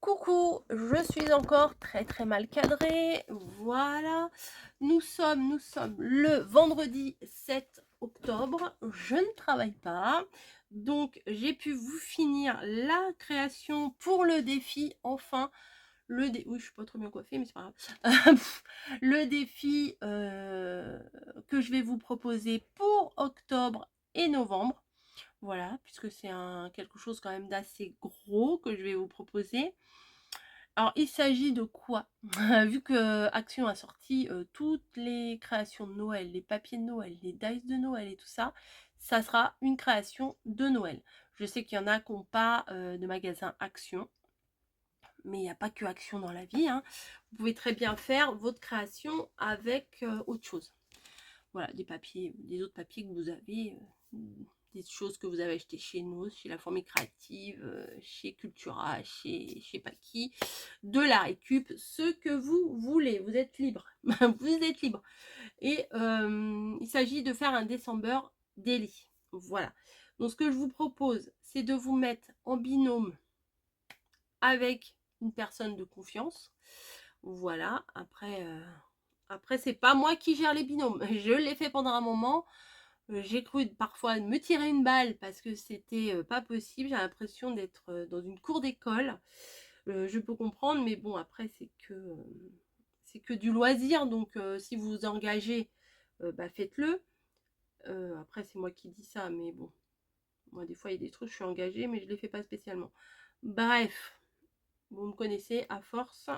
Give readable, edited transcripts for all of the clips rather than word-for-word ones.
Coucou, je suis encore très mal cadrée. Voilà, nous sommes le vendredi 7 octobre. Je ne travaille pas, donc j'ai pu vous finir la création pour le défi. Enfin, oui, je suis pas trop bien coiffée, mais c'est pas grave. Le défi que je vais vous proposer pour octobre et novembre. Voilà, puisque c'est quelque chose quand même d'assez gros que je vais vous proposer. Alors, il s'agit de quoi? Vu que Action a sorti toutes les créations de Noël, les papiers de Noël, les dice de Noël et tout ça, ça sera une création de Noël. Je sais qu'il y en a qui n'ont pas de magasin Action, mais il n'y a pas que Action dans la vie, hein. Vous pouvez très bien faire votre création avec autre chose. Voilà, des papiers, des autres papiers que vous avez, des choses que vous avez achetées chez nous, chez La Fourmi Créative, chez Cultura, chez je sais pas qui, de la récup, ce que vous voulez, vous êtes libre, vous êtes libre. Et il s'agit de faire un December daily, voilà. Donc ce que je vous propose, c'est de vous mettre en binôme avec une personne de confiance, voilà. Après c'est pas moi qui gère les binômes, je l'ai fait pendant un moment. J'ai cru parfois me tirer une balle parce que c'était pas possible. J'ai l'impression d'être dans une cour d'école. Je peux comprendre, mais bon, après, c'est que du loisir. Donc, si vous vous engagez, bah, faites-le. Après, c'est moi qui dis ça, mais bon, moi, des fois, il y a des trucs, je suis engagée, mais je ne les fais pas spécialement. Bref, vous me connaissez, à force,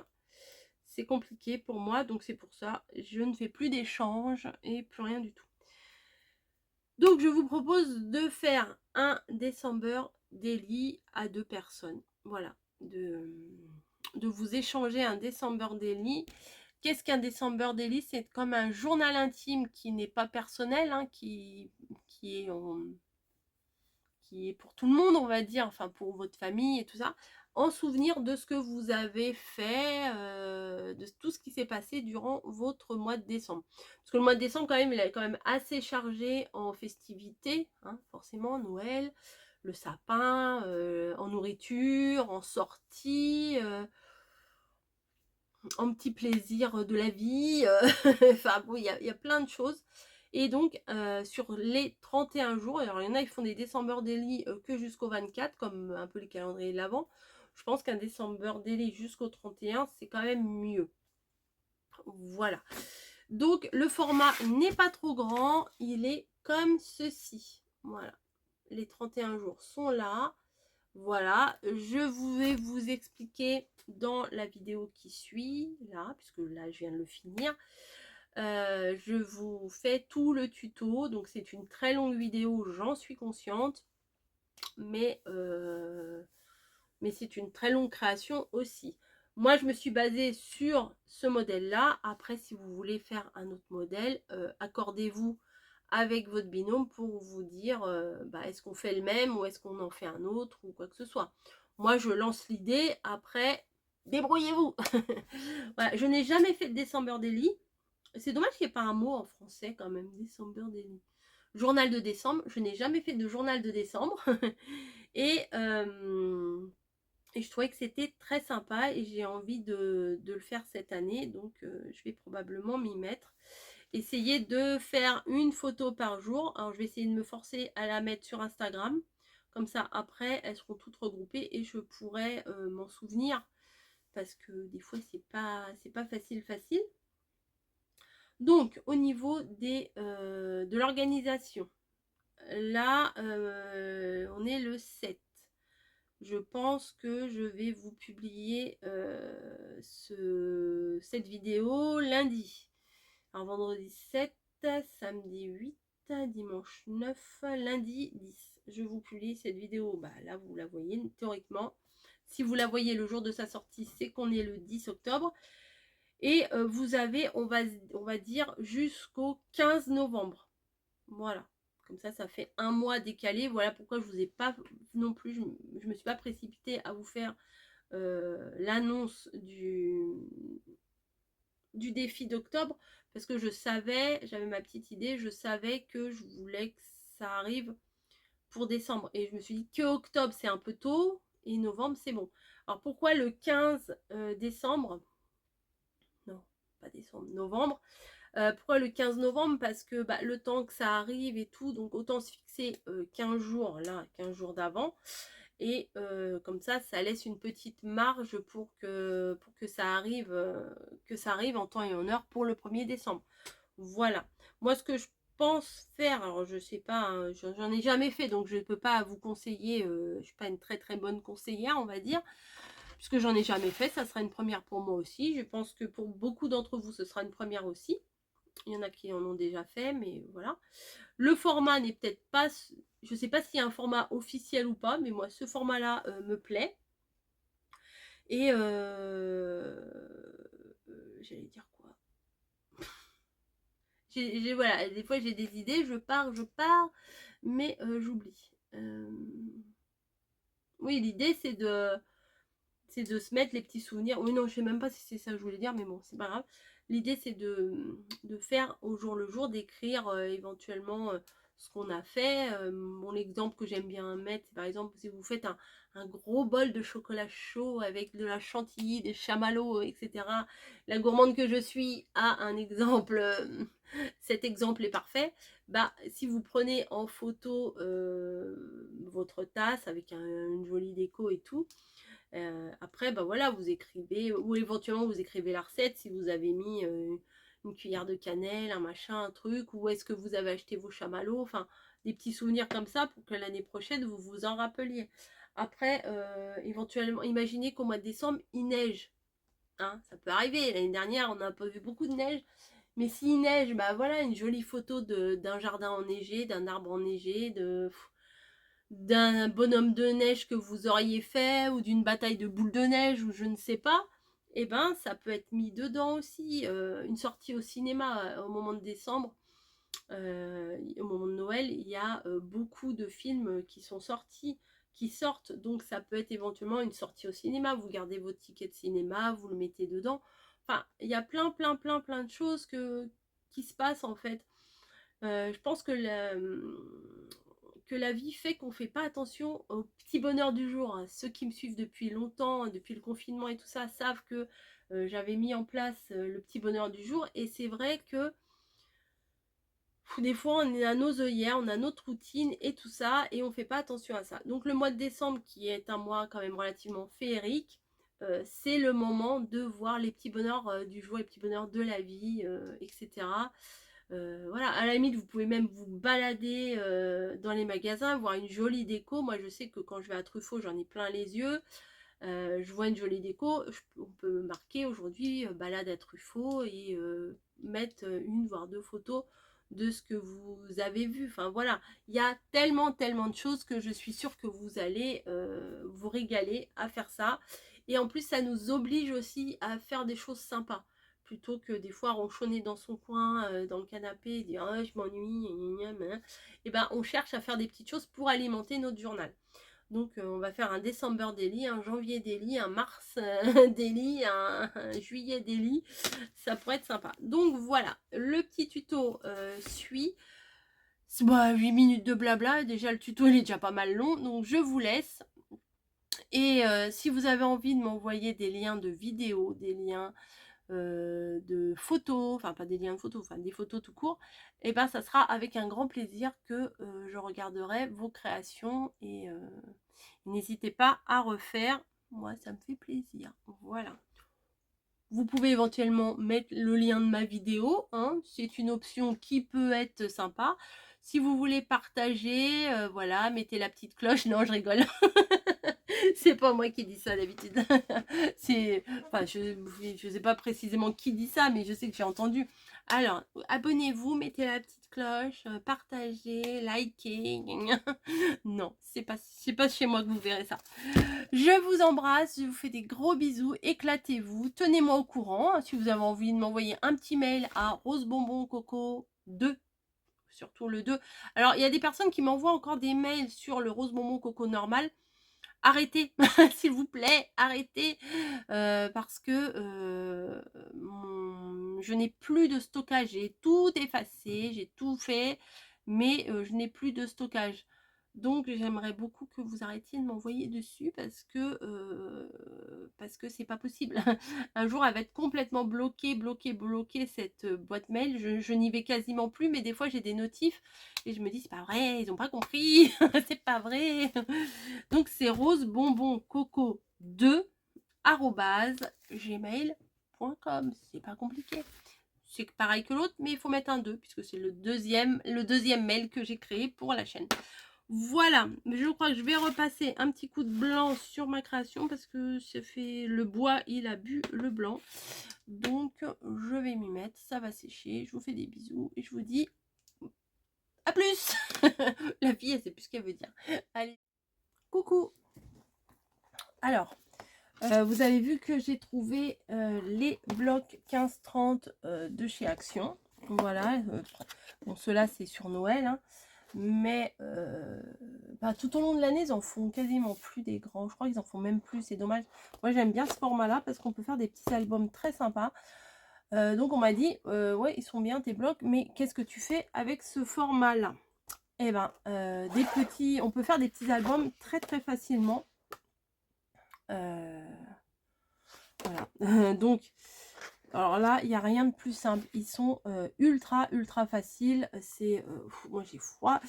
c'est compliqué pour moi. Donc, c'est pour ça, je ne fais plus d'échanges et plus rien du tout. Donc, je vous propose de faire un December daily à 2 personnes. Voilà, de vous échanger un December daily. Qu'est-ce qu'un December daily? C'est comme un journal intime qui n'est pas personnel, hein, qui est pour tout le monde, on va dire, enfin pour votre famille et tout ça, en souvenir de ce que vous avez fait, de tout ce qui s'est passé durant votre mois de décembre. Parce que le mois de décembre, quand même, il est quand même assez chargé en festivités, hein, forcément, Noël, le sapin, en nourriture, en sortie, en petits plaisirs de la vie, enfin bon, il y a plein de choses. Et donc, sur les 31 jours, alors il y en a, ils font des December Daily que jusqu'au 24, comme un peu les calendriers de l'Avent. Je pense qu'un December Daily jusqu'au 31, c'est quand même mieux. Voilà. Donc, le format n'est pas trop grand, il est comme ceci. Voilà. Les 31 jours sont là. Voilà, je vais vous expliquer dans la vidéo qui suit, là, puisque là, je viens de le finir. Je vous fais tout le tuto, donc c'est une très longue vidéo, j'en suis consciente, mais c'est une très longue création aussi. Moi, je me suis basée sur ce modèle-là. Après, si vous voulez faire un autre modèle, accordez-vous avec votre binôme pour vous dire est-ce qu'on fait le même ou est-ce qu'on en fait un autre ou quoi que ce soit. Moi, je lance l'idée. Après, débrouillez-vous. Voilà, je n'ai jamais fait de December Daily. C'est dommage qu'il n'y ait pas un mot en français quand même, December Daily. Journal de décembre, je n'ai jamais fait de journal de décembre. et, et je trouvais que c'était très sympa et j'ai envie de le faire cette année. Donc, je vais probablement m'y mettre. Essayer de faire une photo par jour. Alors, je vais essayer de me forcer à la mettre sur Instagram. Comme ça, après, elles seront toutes regroupées et je pourrai m'en souvenir. Parce que des fois, c'est pas facile. Donc, au niveau de l'organisation, là, on est le 7. Je pense que je vais vous publier cette vidéo lundi. Alors, vendredi 7, samedi 8, dimanche 9, lundi 10. Je vous publie cette vidéo. Bah, là, vous la voyez théoriquement. Si vous la voyez le jour de sa sortie, c'est qu'on est le 10 octobre. Et vous avez, on va dire, jusqu'au 15 novembre. Voilà. Comme ça fait un mois décalé. Voilà pourquoi je vous ai pas non plus, je me suis pas précipitée à vous faire l'annonce du défi d'octobre. Parce que je savais, j'avais ma petite idée, je savais que je voulais que ça arrive pour décembre. Et je me suis dit que octobre, c'est un peu tôt. et novembre, c'est bon. Alors pourquoi le 15 décembre? Non, pas décembre, novembre. Pourquoi le 15 novembre? Parce que bah, le temps que ça arrive et tout, donc autant se fixer 15 jours, là, 15 jours d'avant. Et comme ça laisse une petite marge pour que ça arrive en temps et en heure pour le 1er décembre. Voilà. Moi, ce que je pense faire, alors je sais pas, hein, j'en ai jamais fait, donc je ne peux pas vous conseiller, je suis pas une très très bonne conseillère, on va dire, puisque j'en ai jamais fait, ça sera une première pour moi aussi. Je pense que pour beaucoup d'entre vous, ce sera une première aussi. Il y en a qui en ont déjà fait, mais voilà. Le format n'est peut-être pas, je sais pas s'il y a un format officiel ou pas, mais moi, ce format-là me plaît. Et j'allais dire quoi? Voilà, des fois j'ai des idées, je pars, mais j'oublie. Oui, l'idée c'est de se mettre les petits souvenirs. Oui, non, je sais même pas si c'est ça que je voulais dire, mais bon, c'est pas grave. L'idée, c'est de faire au jour le jour, d'écrire éventuellement ce qu'on a fait. Bon, l'exemple que j'aime bien mettre, c'est par exemple, si vous faites un gros bol de chocolat chaud avec de la chantilly, des chamallows, etc. La gourmande que je suis a un exemple, cet exemple est parfait. Bah, si vous prenez en photo votre tasse avec une jolie déco et tout, après, bah voilà, vous écrivez, ou éventuellement vous écrivez la recette si vous avez mis une cuillère de cannelle, un machin, un truc, ou est-ce que vous avez acheté vos chamallows, enfin, des petits souvenirs comme ça pour que l'année prochaine vous vous en rappeliez. Après, éventuellement, imaginez qu'au mois de décembre, il neige. Hein, ça peut arriver. L'année dernière, on n'a pas vu beaucoup de neige. Mais s'il neige, bah voilà, une jolie photo d'un jardin enneigé, d'un arbre enneigé, d'un bonhomme de neige que vous auriez fait, ou d'une bataille de boules de neige, ou je ne sais pas, et ben ça peut être mis dedans aussi. Une sortie au cinéma au moment de décembre, au moment de Noël, il y a beaucoup de films qui sont sortis, qui sortent, donc ça peut être éventuellement une sortie au cinéma. Vous gardez votre ticket de cinéma, vous le mettez dedans. Enfin, il y a plein de choses qui se passent en fait. Je pense que la vie fait qu'on ne fait pas attention aux petits bonheurs du jour. Hein. Ceux qui me suivent depuis longtemps, depuis le confinement et tout ça, savent que j'avais mis en place le petit bonheur du jour. Et c'est vrai que des fois, on est à nos œillères, on a notre routine et tout ça, et on ne fait pas attention à ça. Donc le mois de décembre, qui est un mois quand même relativement féerique, c'est le moment de voir les petits bonheurs du jour, les petits bonheurs de la vie, etc. Voilà, à la limite, vous pouvez même vous balader dans les magasins, voir une jolie déco. Moi, je sais que quand je vais à Truffaut, j'en ai plein les yeux. Je vois une jolie déco, on peut marquer aujourd'hui balade à Truffaut et mettre une voire deux photos de ce que vous avez vu. Enfin voilà, il y a tellement de choses que je suis sûre que vous allez vous régaler à faire ça. Et en plus, ça nous oblige aussi à faire des choses sympas plutôt que des fois ronchonner dans son coin, dans le canapé et dire oh, je m'ennuie, et ben on cherche à faire des petites choses pour alimenter notre journal. Donc on va faire un décembre daily, un janvier daily, un mars daily, un juillet daily. Ça pourrait être sympa. Donc voilà, le petit tuto suit. Bah, 8 minutes de blabla, déjà le tuto il est déjà pas mal long, donc je vous laisse. Et si vous avez envie de m'envoyer des liens de vidéos, des liens de photos, enfin pas des liens de photos, enfin des photos tout court, et ben ça sera avec un grand plaisir que je regarderai vos créations et n'hésitez pas à refaire, moi ça me fait plaisir. Voilà. Vous pouvez éventuellement mettre le lien de ma vidéo, hein, c'est une option qui peut être sympa. Si vous voulez partager, voilà, mettez la petite cloche. Non, je rigole. C'est pas moi qui dis ça d'habitude. Enfin, je sais pas précisément qui dit ça, mais je sais que j'ai entendu. Alors, abonnez-vous, mettez la petite cloche, partagez, likez. Non, c'est pas chez moi que vous verrez ça. Je vous embrasse, je vous fais des gros bisous, éclatez-vous, tenez-moi au courant. Si vous avez envie de m'envoyer un petit mail à rosebonboncoco2, surtout le 2. Alors, il y a des personnes qui m'envoient encore des mails sur le rosebonboncoco normal. Arrêtez, s'il vous plaît, arrêtez, parce que je n'ai plus de stockage. J'ai tout effacé, j'ai tout fait, mais je n'ai plus de stockage. Donc j'aimerais beaucoup que vous arrêtiez de m'envoyer dessus parce que c'est pas possible. Un jour elle va être complètement bloquée cette boîte mail. Je n'y vais quasiment plus, mais des fois j'ai des notifs et je me dis c'est pas vrai, ils ont pas compris, c'est pas vrai. Donc c'est rosebonboncoco2@gmail.com. C'est pas compliqué. C'est pareil que l'autre, mais il faut mettre un 2 puisque c'est le deuxième mail que j'ai créé pour la chaîne. Voilà, je crois que je vais repasser un petit coup de blanc sur ma création parce que ça fait le bois, il a bu le blanc. Donc je vais m'y mettre, ça va sécher. Je vous fais des bisous et je vous dis à plus. La fille, elle sait plus ce qu'elle veut dire. Allez, coucou. Alors, vous avez vu que j'ai trouvé les blocs 15-30 de chez Action. Voilà, bon, ceux-là c'est sur Noël, hein. Mais tout au long de l'année, ils en font quasiment plus des grands. Je crois qu'ils en font même plus, c'est dommage. Moi, j'aime bien ce format-là parce qu'on peut faire des petits albums très sympas. Donc, on m'a dit, ouais, ils sont bien tes blocs, mais qu'est-ce que tu fais avec ce format-là? Eh ben, on peut faire des petits albums très très facilement. Voilà. Donc, alors là, il n'y a rien de plus simple. Ils sont ultra faciles. C'est moi j'ai froid.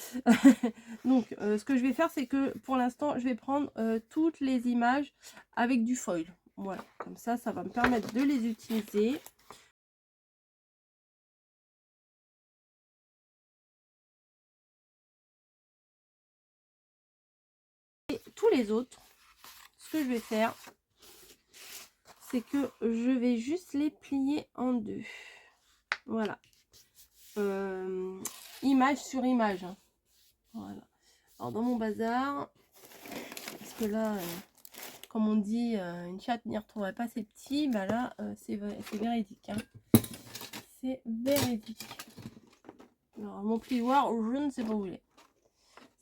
Donc ce que je vais faire, c'est que pour l'instant, je vais prendre toutes les images avec du foil. Voilà, comme ça va me permettre de les utiliser. Et tous les autres, ce que je vais faire, c'est que je vais juste les plier en deux. Voilà. Image sur image. Hein. Voilà. Alors dans mon bazar, parce que là, comme on dit, une chatte n'y retrouverait pas ses petits, bah là, c'est véridique. Hein. C'est véridique. Alors, mon plioir, je ne sais pas où il est.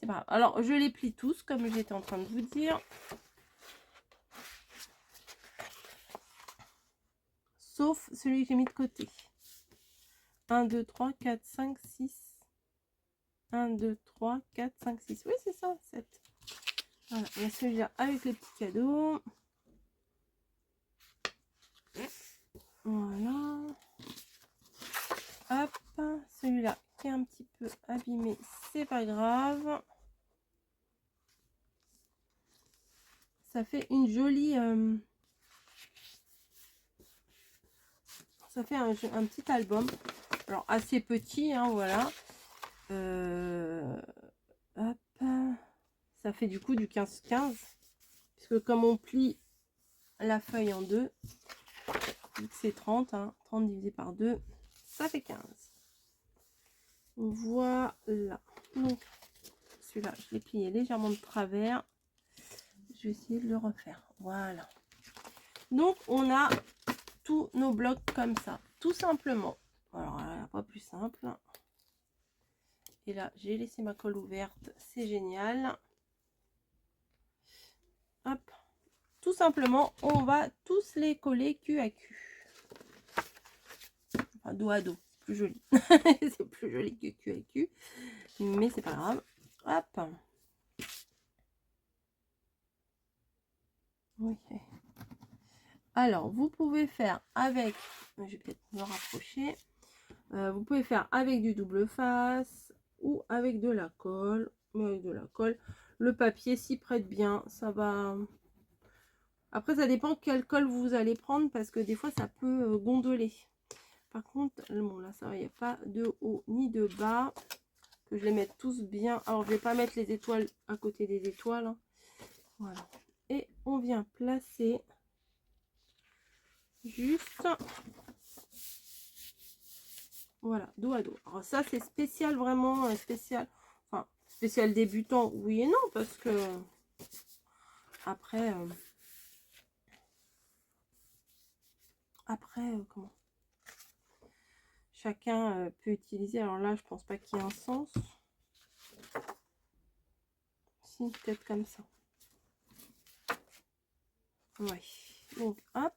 C'est pas grave. Alors, je les plie tous, comme j'étais en train de vous dire. Sauf celui que j'ai mis de côté. 1, 2, 3, 4, 5, 6. 1, 2, 3, 4, 5, 6. Oui, c'est ça, 7. Voilà, il y a celui-là avec les petits cadeaux. Voilà. Hop, celui-là qui est un petit peu abîmé, c'est pas grave. Ça fait une jolie... ça fait un petit album. Alors, assez petit, hein, voilà. Hop. Ça fait du coup du 15-15. Puisque comme on plie la feuille en deux, c'est 30, hein, 30 divisé par 2, ça fait 15. Voilà. Donc, celui-là, je l'ai plié légèrement de travers. Je vais essayer de le refaire. Voilà. Donc, on a tous nos blocs comme ça, tout simplement. Alors, pas plus simple. Et là, j'ai laissé ma colle ouverte. C'est génial. Hop. Tout simplement, on va tous les coller cul à cul. Enfin, dos à dos. C'est plus joli. C'est plus joli que cul à cul. Mais c'est pas grave. Hop. Oui. Alors, vous pouvez faire avec... Je vais peut-être me rapprocher. Vous pouvez faire avec du double face ou avec de la colle. Mais avec de la colle. Le papier s'y prête bien. Ça va... Après, ça dépend quelle colle vous allez prendre parce que des fois, ça peut gondoler. Par contre, bon, là, ça va, il n'y a pas de haut ni de bas. Que je les mette tous bien. Alors, je vais pas mettre les étoiles à côté des étoiles. Hein. Voilà. Et on vient placer juste... Voilà, dos à dos. Alors, ça, c'est spécial, vraiment spécial. Enfin, spécial débutant, oui et non, parce que... Après... comment chacun peut utiliser. Alors là, je pense pas qu'il y ait un sens. Si, peut-être comme ça. Ouais. Donc, hop.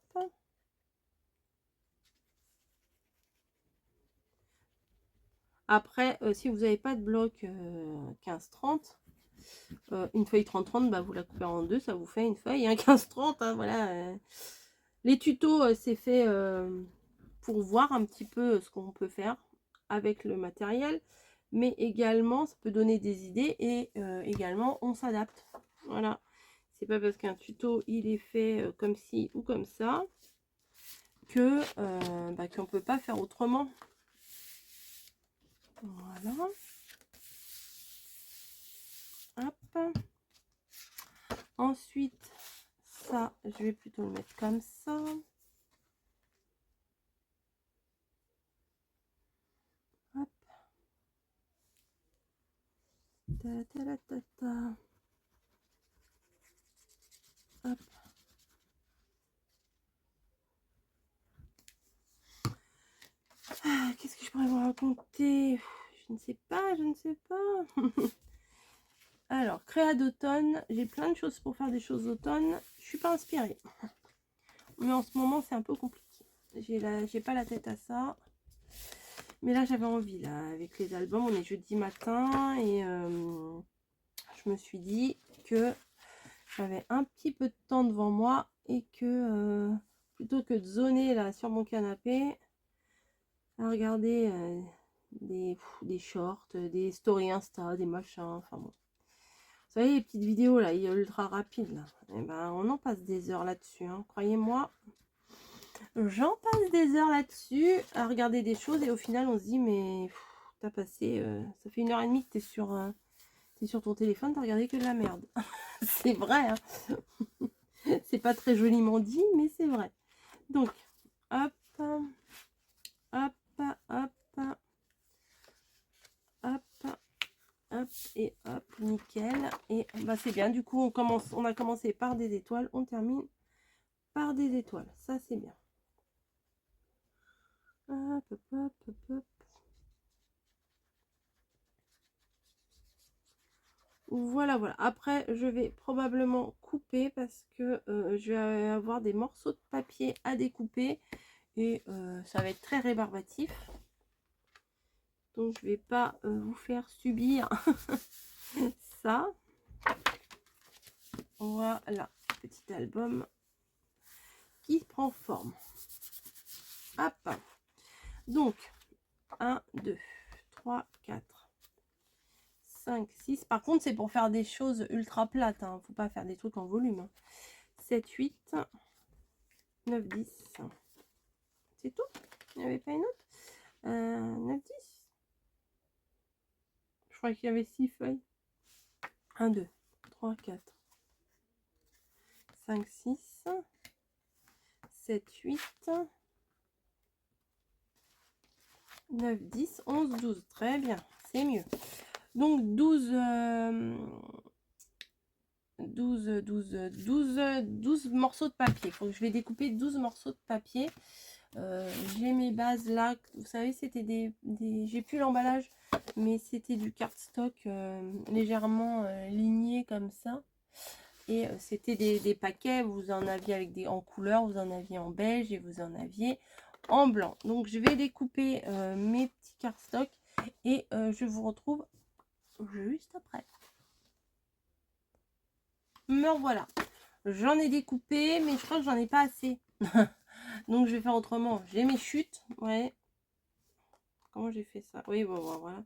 Après, si vous n'avez pas de bloc 15-30, une feuille 30-30, bah, vous la coupez en deux, ça vous fait une feuille, un 15-30, hein, voilà. Les tutos, c'est fait pour voir un petit peu ce qu'on peut faire avec le matériel, mais également, ça peut donner des idées et également, on s'adapte. Voilà. C'est pas parce qu'un tuto, il est fait comme ci ou comme ça que qu'on peut pas faire autrement. Voilà. Hop. Ensuite, ça, je vais plutôt le mettre comme ça. Hop. Ta ta ta ta ta. Hop. Ah, qu'est-ce que je pourrais vous raconter? Je ne sais pas, je ne sais pas. Alors, créa d'automne. J'ai plein de choses pour faire des choses d'automne. Je suis pas inspirée. Mais en ce moment, c'est un peu compliqué. J'ai pas la tête à ça. Mais là, j'avais envie, là, avec les albums. On est jeudi matin et je me suis dit que j'avais un petit peu de temps devant moi et que plutôt que de zoner là sur mon canapé à regarder des shorts, des stories Insta, des machins, enfin bon. Vous savez, les petites vidéos là, ultra rapides là, et ben on en passe des heures là-dessus, hein, croyez-moi. J'en passe des heures là-dessus à regarder des choses et au final on se dit mais t'as passé, ça fait 1h30 que t'es sur ton téléphone, t'as regardé que de la merde. C'est vrai, hein. C'est pas très joliment dit, mais c'est vrai. Donc, hop, hop, hop, hop, hop et hop, nickel. Et bah c'est bien, du coup on a commencé par des étoiles, on termine par des étoiles. Ça c'est bien. Hop, hop, hop, hop, hop. Voilà, voilà. Après, je vais probablement couper parce que je vais avoir des morceaux de papier à découper et ça va être très rébarbatif. Donc, je vais pas vous faire subir ça. Voilà, petit album qui prend forme. Hop. Donc, 1, 2, 3, 4, 5, 6. Par contre, c'est pour faire des choses ultra plates. Hein. Faut pas faire des trucs en volume. 7, 8, 9, 10. C'est tout? Il n'y avait pas une autre? 9, 10. Je crois qu'il y avait 6 feuilles. 1, 2, 3, 4, 5, 6, 7, 8, 9, 10, 11, 12. Très bien, c'est mieux. Donc 12 morceaux de papier. Donc je vais découper 12 morceaux de papier. J'ai mes bases là. Vous savez, c'était j'ai plus l'emballage, mais c'était du cardstock légèrement ligné comme ça. Et c'était des paquets, vous en aviez avec en couleur, vous en aviez en beige et vous en aviez en blanc. Donc je vais découper mes petits cardstock et je vous retrouve juste après. Me revoilà. J'en ai découpé, mais je crois que j'en ai pas assez. Donc je vais faire autrement. J'ai mes chutes. Ouais. Comment j'ai fait ça? Oui, bon, voilà.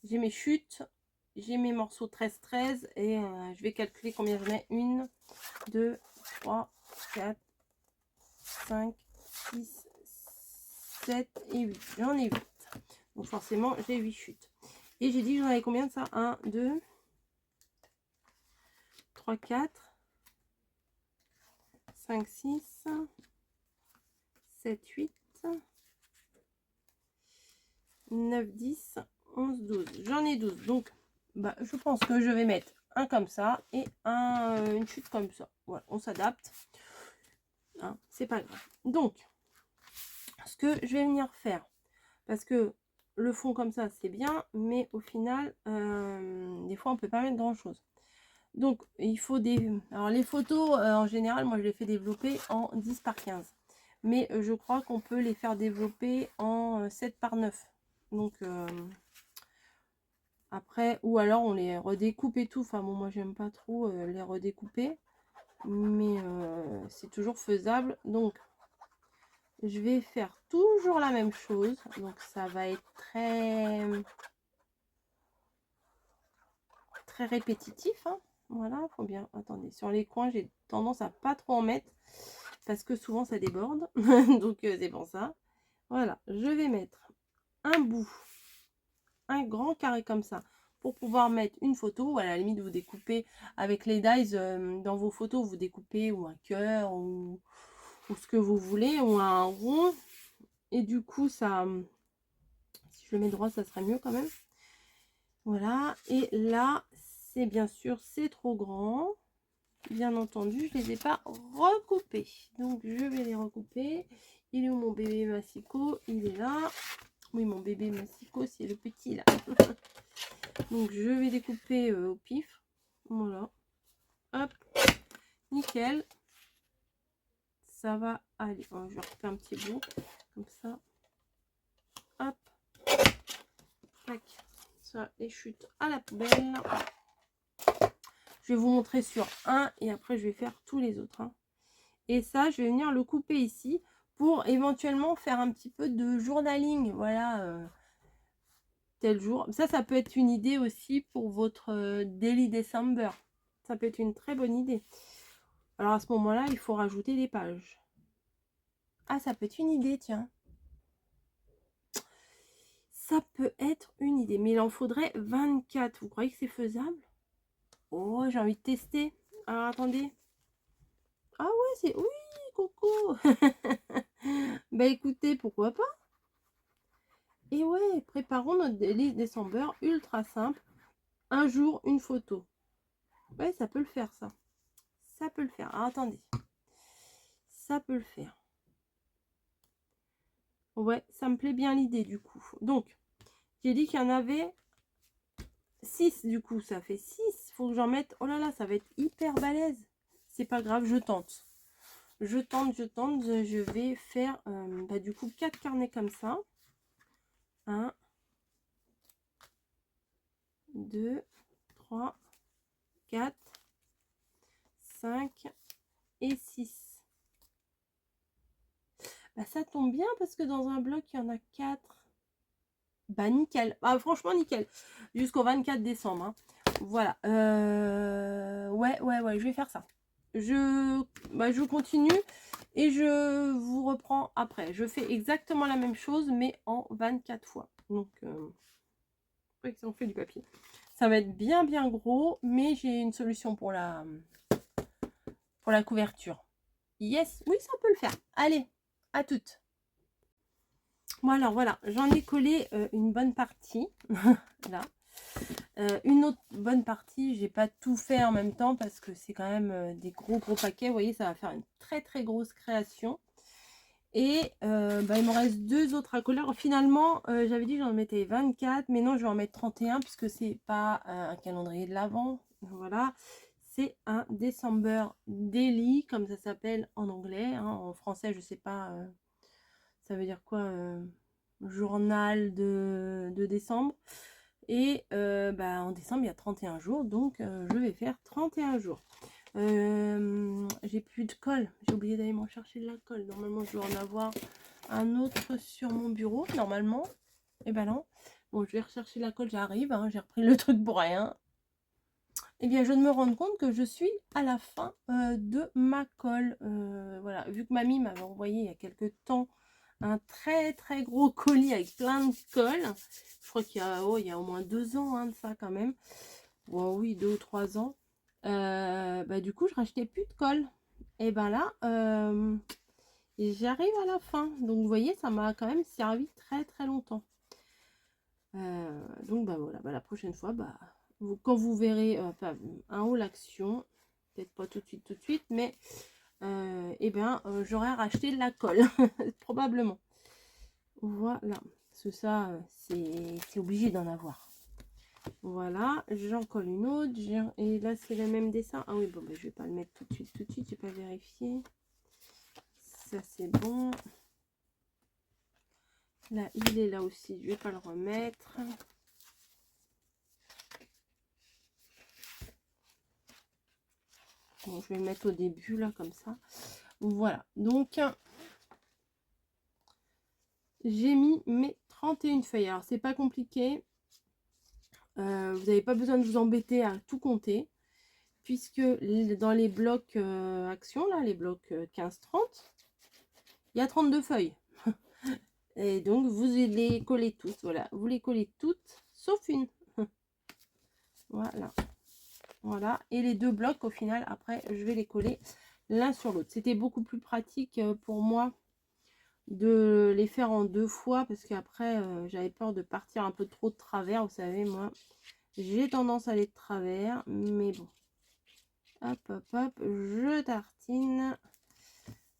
J'ai mes chutes. J'ai mes morceaux 13-13. Et je vais calculer combien j'en ai. 1, 2, 3, 4, 5, 6, 7 et 8. J'en ai 8. Donc forcément, j'ai 8 chutes. Et j'ai dit que j'en avais combien de ça? 1, 2, 3, 4, 5, 6, 7, 8, 9, 10, 11, 12. J'en ai 12. Donc, bah, je pense que je vais mettre un comme ça et une chute comme ça. Voilà, on s'adapte. Hein, c'est pas grave. Donc, ce que je vais venir faire, parce que le fond comme ça, c'est bien, mais au final, des fois, on peut pas mettre grand-chose. Donc, il faut des... Alors, les photos, en général, moi, je les fais développer en 10 par 15. Mais je crois qu'on peut les faire développer en 7 par 9. Donc, Après, ou alors on les redécoupe et tout. Enfin bon, moi j'aime pas trop les redécouper. Mais c'est toujours faisable. Donc, je vais faire toujours la même chose. Donc, ça va être très répétitif. Hein. Voilà, faut bien... Attendez, sur les coins, j'ai tendance à pas trop en mettre. Parce que souvent, ça déborde. Donc, c'est pour ça. Voilà, je vais mettre un bout, un grand carré comme ça. Pour pouvoir mettre une photo. Ou à la limite, vous découpez avec les dies dans vos photos. Vous découpez ou un cœur ou ce que vous voulez. Ou un rond. Et du coup, ça... Si je le mets droit, ça serait mieux quand même. Voilà. Et là, c'est bien sûr, c'est trop grand. Bien entendu, je ne les ai pas recoupés. Donc, je vais les recouper. Il est où mon bébé Massico? Il est là. Oui, mon bébé Massico, c'est le petit là. Donc, je vais découper au pif. Voilà. Hop. Nickel. Ça va aller. Oh, je vais recouper un petit bout. Comme ça. Hop. Tac. Ça, les chutes à la poubelle. Je vais vous montrer sur un et après je vais faire tous les autres. Hein. Et ça, je vais venir le couper ici pour éventuellement faire un petit peu de journaling. Voilà, tel jour. Ça peut être une idée aussi pour votre Daily December. Ça peut être une très bonne idée. Alors à ce moment-là, il faut rajouter des pages. Ah, ça peut être une idée, tiens. Ça peut être une idée. Mais il en faudrait 24. Vous croyez que c'est faisable? Oh, j'ai envie de tester. Alors attendez. Ah ouais, c'est... Oui, coucou. Bah écoutez, pourquoi pas. Et ouais, préparons notre Daily December ultra simple. Un jour, une photo. Ouais, ça peut le faire, ça. Ça peut le faire. Alors, attendez. Ça peut le faire. Ouais, ça me plaît bien l'idée, du coup. Donc, j'ai dit qu'il y en avait 6, du coup. Ça fait 6. Il faut que j'en mette... Oh là là, ça va être hyper balèze. C'est pas grave, je tente. Je tente. Je vais faire, bah, du coup, 4 carnets comme ça. 1, 2, 3, 4, 5 et 6. Bah, ça tombe bien parce que dans un bloc, il y en a 4. Bah, nickel. Ah, franchement, nickel. Jusqu'au 24 décembre. Hein. Voilà. Ouais, je vais faire ça. Je continue et je vous reprends après. Je fais exactement la même chose, mais en 24 fois. Donc, on fait du papier. Ça va être bien gros, mais j'ai une solution pour la couverture. Yes, oui, ça peut le faire. Allez, à toutes. Bon, alors voilà, j'en ai collé une bonne partie. Là. Une autre bonne partie, j'ai pas tout fait en même temps parce que c'est quand même des gros paquets. Vous voyez, ça va faire une très grosse création. Et bah, il me reste 2 autres à coller. Alors, finalement, j'avais dit que j'en mettais 24, mais non, je vais en mettre 31 puisque c'est pas un calendrier de l'Avent. Voilà, c'est un December Daily, comme ça s'appelle en anglais. Hein. En français, je sais pas, ça veut dire quoi, journal de décembre. Et bah, en décembre, il y a 31 jours, donc je vais faire 31 jours. J'ai plus de colle, j'ai oublié d'aller m'en chercher de la colle. Normalement, je dois en avoir un autre sur mon bureau, normalement. Et ben non. Bon, je vais rechercher la colle, j'arrive, hein, j'ai repris le truc pour rien. Et bien, je viens de me rendre compte que je suis à la fin de ma colle. Voilà, vu que mamie m'avait envoyé il y a quelques temps un très gros colis avec plein de colle. Je crois qu'il y a au moins 2 ans hein, de ça quand même. Bon, oui, 2 ou 3 ans. Bah, du coup, je rachetais plus de colle. Et ben là, j'arrive à la fin. Donc, vous voyez, ça m'a quand même servi très longtemps. Donc, bah voilà, bah, la prochaine fois, bah, quand vous verrez un haul action, peut-être pas tout de suite, mais j'aurais racheté de la colle, probablement. Voilà, parce que ça, c'est obligé d'en avoir. Voilà, j'en colle une autre. Et là, c'est le même dessin. Ah oui, bon, bah, je vais pas le mettre tout de suite. J'ai pas vérifié. Ça, c'est bon. Là, il est là aussi. Je vais pas le remettre. Bon, je vais le mettre au début, là, comme ça. Voilà. Donc, j'ai mis mes 31 feuilles. Alors, c'est pas compliqué. Vous n'avez pas besoin de vous embêter à tout compter. Puisque dans les blocs actions, là, les blocs 15-30, il y a 32 feuilles. Et donc, vous les collez toutes. Voilà. Vous les collez toutes, sauf une. Voilà. Voilà. Et les deux blocs, au final, après, je vais les coller l'un sur l'autre. C'était beaucoup plus pratique pour moi de les faire en 2 fois. Parce qu'après, j'avais peur de partir un peu trop de travers. Vous savez, moi, j'ai tendance à aller de travers. Mais bon. Hop, hop, hop. Je tartine.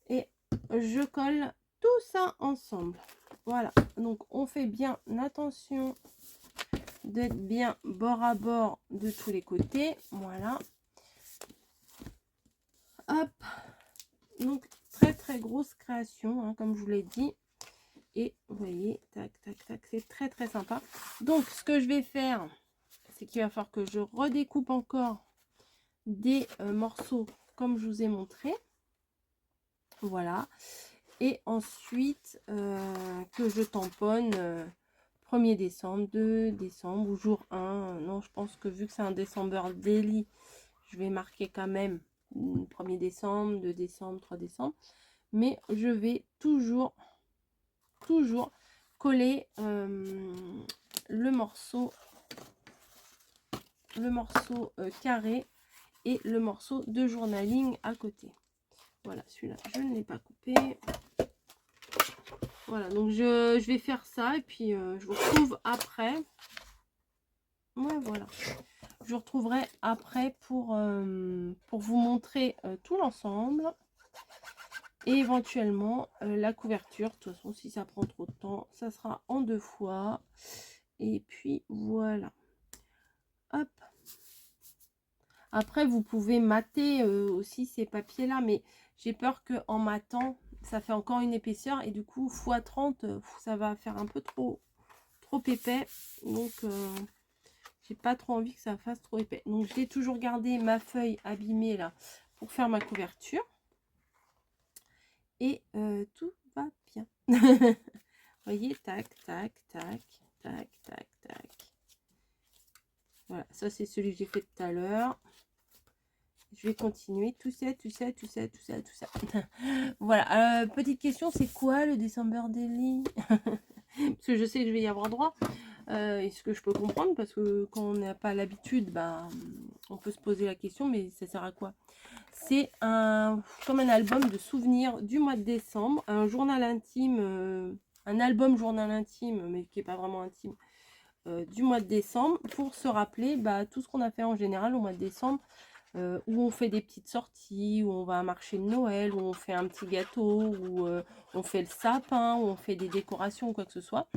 Et je colle tout ça ensemble. Voilà, donc on fait bien attention d'être bien bord à bord de tous les côtés. Voilà. Hop. Donc très très grosse création, hein, comme je vous l'ai dit. Et vous voyez, tac, tac, tac, c'est très très sympa. Donc ce que je vais faire, c'est qu'il va falloir que je redécoupe encore des morceaux comme je vous ai montré. Voilà. Et ensuite, que je tamponne 1er décembre, 2 décembre ou jour 1. Non, je pense que vu que c'est un December Daily, je vais marquer quand même 1er décembre, 2 décembre, 3 décembre. Mais je vais toujours coller le morceau carré et le morceau de journaling à côté. Voilà, celui-là, je ne l'ai pas coupé. Voilà, donc je vais faire ça et puis je vous retrouve après. Ouais, voilà. Je vous retrouverai après pour vous montrer tout l'ensemble. Et éventuellement la couverture. De toute façon, si ça prend trop de temps, ça sera en 2 fois. Et puis voilà. Hop. Après, vous pouvez mater aussi ces papiers-là, mais j'ai peur qu'en matant, ça fait encore une épaisseur. Et du coup, x30, ça va faire un peu trop épais. Donc, j'ai pas trop envie que ça fasse trop épais. Donc, j'ai toujours gardé ma feuille abîmée là pour faire ma couverture. Et tout va bien. Vous voyez, tac, tac, tac, tac, tac, tac. Voilà, ça c'est celui que j'ai fait tout à l'heure. Je vais continuer. Tout ça. Voilà, petite question, c'est quoi le December Daily? Parce que je sais que je vais y avoir droit. Et ce que je peux comprendre, parce que quand on n'a pas l'habitude, bah, on peut se poser la question, mais ça sert à quoi? C'est comme un album de souvenirs du mois de décembre, un journal intime, un album journal intime, mais qui n'est pas vraiment intime, du mois de décembre, pour se rappeler tout ce qu'on a fait en général au mois de décembre, où on fait des petites sorties, où on va à un marché de Noël, où on fait un petit gâteau, où on fait le sapin, où on fait des décorations ou quoi que ce soit.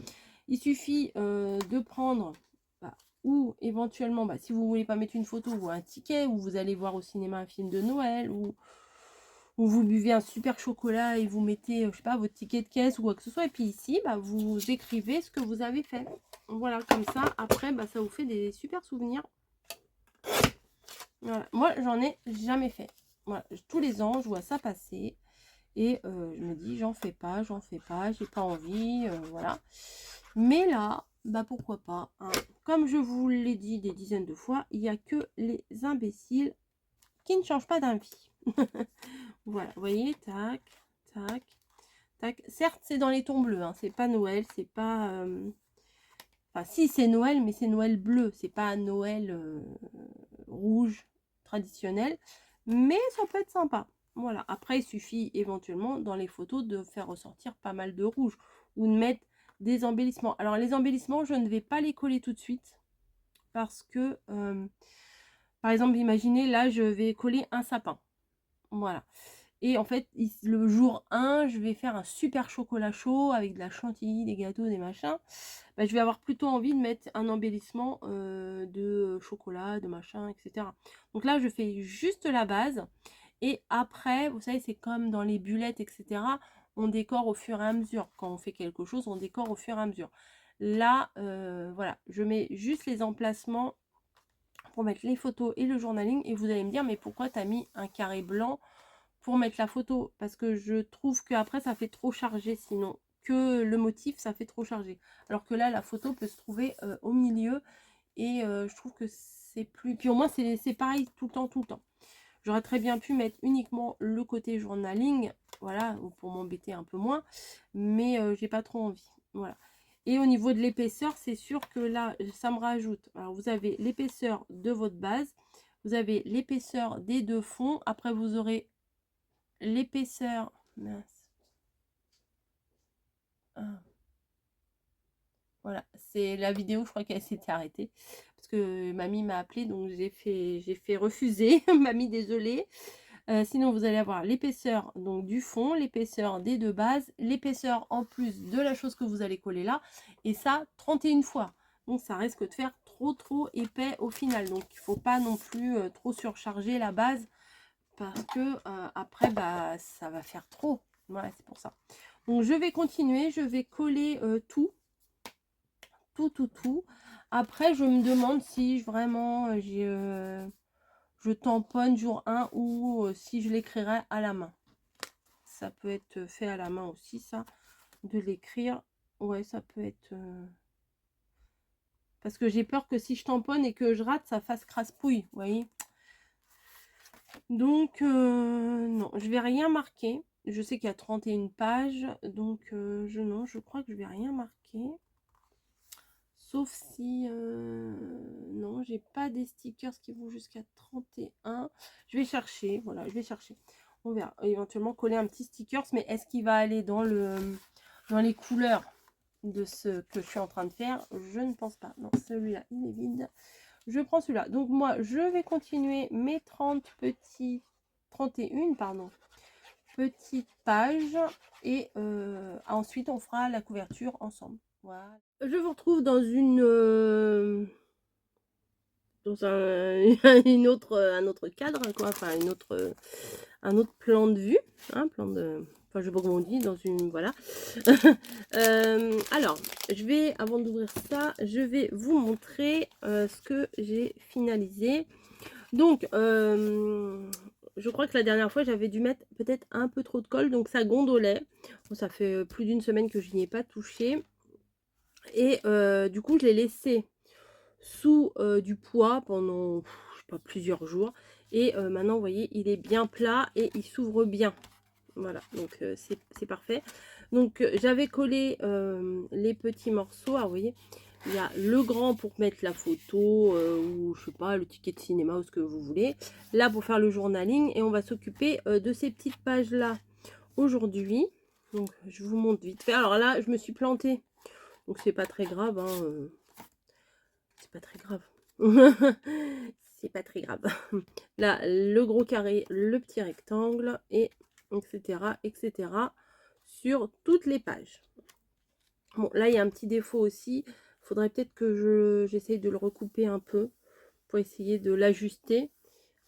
Il suffit de prendre, ou éventuellement, si vous voulez pas mettre une photo ou un ticket, ou vous allez voir au cinéma un film de Noël, ou vous buvez un super chocolat et vous mettez, je sais pas, votre ticket de caisse ou quoi que ce soit. Et puis ici, vous écrivez ce que vous avez fait. Voilà, comme ça, après, ça vous fait des super souvenirs. Voilà. Moi, j'en ai jamais fait. Voilà. Tous les ans, je vois ça passer. Et je me dis, j'en fais pas, j'ai pas envie, voilà. Mais là, pourquoi pas, hein. Comme je vous l'ai dit des dizaines de fois, il n'y a que les imbéciles qui ne changent pas d'avis. Voilà, vous voyez, tac, tac, tac. Certes, c'est dans les tons bleus, hein, c'est pas Noël, c'est pas... Enfin, si, c'est Noël, mais c'est Noël bleu, c'est pas Noël rouge traditionnel. Mais ça peut être sympa. Voilà, après, il suffit éventuellement dans les photos de faire ressortir pas mal de rouge ou de mettre des embellissements. Alors, les embellissements, je ne vais pas les coller tout de suite parce que, par exemple, imaginez, là, je vais coller un sapin. Voilà. Et en fait, le jour 1, je vais faire un super chocolat chaud avec de la chantilly, des gâteaux, des machins. Je vais avoir plutôt envie de mettre un embellissement de chocolat, de machin, etc. Donc là, je fais juste la base. Et après, vous savez, c'est comme dans les bulettes, etc. On décore au fur et à mesure. Quand on fait quelque chose, on décore au fur et à mesure. Là, voilà, je mets juste les emplacements pour mettre les photos et le journaling. Et vous allez me dire, mais pourquoi tu as mis un carré blanc pour mettre la photo? Parce que je trouve qu'après, ça fait trop chargé sinon. Que le motif, ça fait trop chargé. Alors que là, la photo peut se trouver au milieu. Et je trouve que c'est plus... Puis au moins, c'est pareil tout le temps, tout le temps. J'aurais très bien pu mettre uniquement le côté journaling, voilà, pour m'embêter un peu moins, mais j'ai pas trop envie, voilà. Et au niveau de l'épaisseur, c'est sûr que là, ça me rajoute. Alors, vous avez l'épaisseur de votre base, vous avez l'épaisseur des deux fonds, après vous aurez l'épaisseur... Mince. Ah. Voilà, c'est la vidéo, je crois qu'elle s'était arrêtée. Parce que mamie m'a appelé, donc j'ai fait refuser. Mamie, désolée. Sinon, vous allez avoir l'épaisseur donc du fond, l'épaisseur des deux bases, l'épaisseur en plus de la chose que vous allez coller là. Et ça, 31 fois. Donc, ça risque de faire trop épais au final. Donc, il ne faut pas non plus trop surcharger la base. Parce que après, bah, ça va faire trop. Voilà, c'est pour ça. Donc, je vais continuer. Je vais coller tout. Après, je me demande si vraiment je tamponne jour 1 ou si je l'écrirai à la main. Ça peut être fait à la main aussi, ça, de l'écrire. Ouais, ça peut être... Parce que j'ai peur que si je tamponne et que je rate, ça fasse crasse-pouille, vous voyez. Donc, non, je vais rien marquer. Je sais qu'il y a 31 pages, donc non, je crois que je vais rien marquer. Sauf si... non, j'ai pas des stickers qui vont jusqu'à 31. Je vais chercher, voilà, je vais chercher. On verra. Éventuellement coller un petit stickers, mais est-ce qu'il va aller dans les couleurs de ce que je suis en train de faire? Je ne pense pas. Non, celui-là, il est vide. Je prends celui-là. Donc moi, je vais continuer mes 31, pardon, petites pages. Et ensuite, on fera la couverture ensemble. Voilà. Je vous retrouve dans dans un autre cadre, quoi, enfin un autre plan de vue, hein, enfin je sais pas comment on dit, dans une, voilà. Alors, avant d'ouvrir ça, je vais vous montrer ce que j'ai finalisé. Donc, je crois que la dernière fois, j'avais dû mettre peut-être un peu trop de colle, donc ça gondolait. Bon, ça fait plus d'une semaine que je n'y ai pas touché. Et du coup, je l'ai laissé sous du poids pendant, je sais pas, plusieurs jours. Et maintenant, vous voyez, il est bien plat et il s'ouvre bien. Voilà, donc c'est parfait. Donc, j'avais collé les petits morceaux. Alors, vous voyez, il y a le grand pour mettre la photo ou, je sais pas, le ticket de cinéma ou ce que vous voulez. Là, pour faire le journaling. Et on va s'occuper de ces petites pages-là aujourd'hui. Donc, je vous montre vite fait. Alors là, je me suis plantée. Donc, c'est pas très grave, hein. C'est pas très grave. C'est pas très grave. Là, le gros carré, le petit rectangle, et etc. sur toutes les pages. Bon, là, il y a un petit défaut aussi. Il faudrait peut-être que j'essaye de le recouper un peu pour essayer de l'ajuster.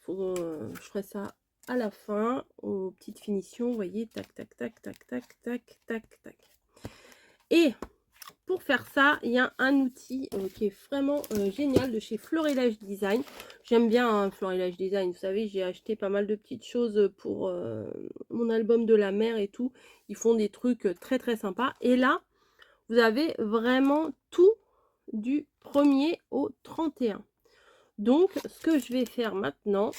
Je ferai ça à la fin, aux petites finitions. Vous voyez, tac, tac, tac, tac, tac, tac, tac, tac. Et pour faire ça, il y a un outil qui est vraiment génial de chez Florilège Design. J'aime bien hein, Florilège Design. Vous savez, j'ai acheté pas mal de petites choses pour mon album de la mer et tout. Ils font des trucs très sympas. Et là, vous avez vraiment tout du 1er au 31. Donc, ce que je vais faire maintenant,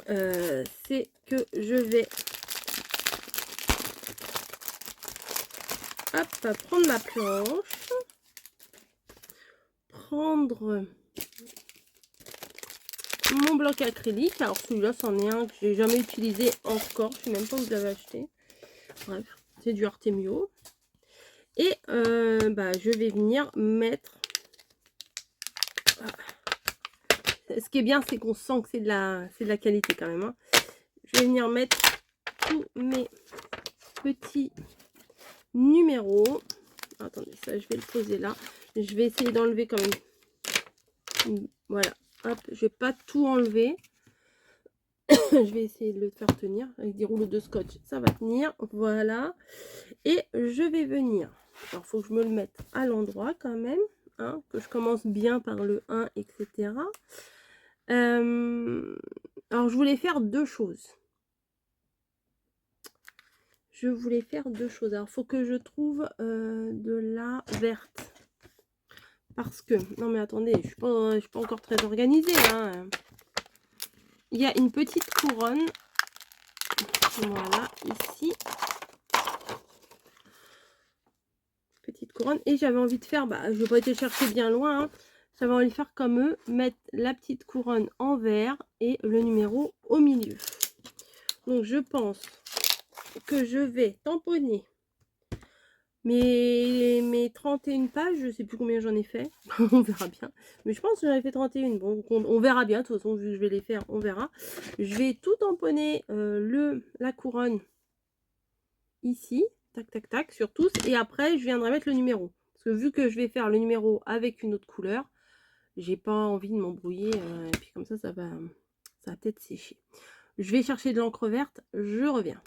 c'est que je vais prendre ma planche, prendre mon bloc acrylique. Alors celui-là, c'en est un que j'ai jamais utilisé encore. Je sais même pas où je l'avais acheté. Bref, c'est du Artemio. Et je vais venir mettre... Ce qui est bien, c'est qu'on sent que c'est de la qualité quand même. Hein. Je vais venir mettre tous mes petits numéros. Attendez, ça, je vais le poser là. Je vais essayer d'enlever quand même. Voilà. Hop, je vais pas tout enlever. Je vais essayer de le faire tenir avec des rouleaux de scotch. Ça va tenir. Voilà. Et je vais venir. Alors, il faut que je me le mette à l'endroit quand même. hein, que je commence bien par le 1, etc. Alors je voulais faire 2 choses. Alors il faut que je trouve de la verte. Parce que, non mais attendez, je suis pas encore très organisée, hein. Il y a une petite couronne, voilà, ici. Petite couronne. Et j'avais envie de faire, je vais pas été chercher bien loin, hein. J'avais envie de faire comme eux, mettre la petite couronne en vert et le numéro au milieu. Donc je pense que je vais tamponner mes 31 pages, je sais plus combien j'en ai fait, on verra bien. Mais je pense que j'en ai fait 31, bon, on verra bien, de toute façon, vu que je vais les faire, on verra. Je vais tout tamponner la couronne ici, tac, tac, tac, sur tous, et après, je viendrai mettre le numéro. Parce que vu que je vais faire le numéro avec une autre couleur, j'ai pas envie de m'embrouiller, et puis comme ça va peut-être sécher. Je vais chercher de l'encre verte, je reviens.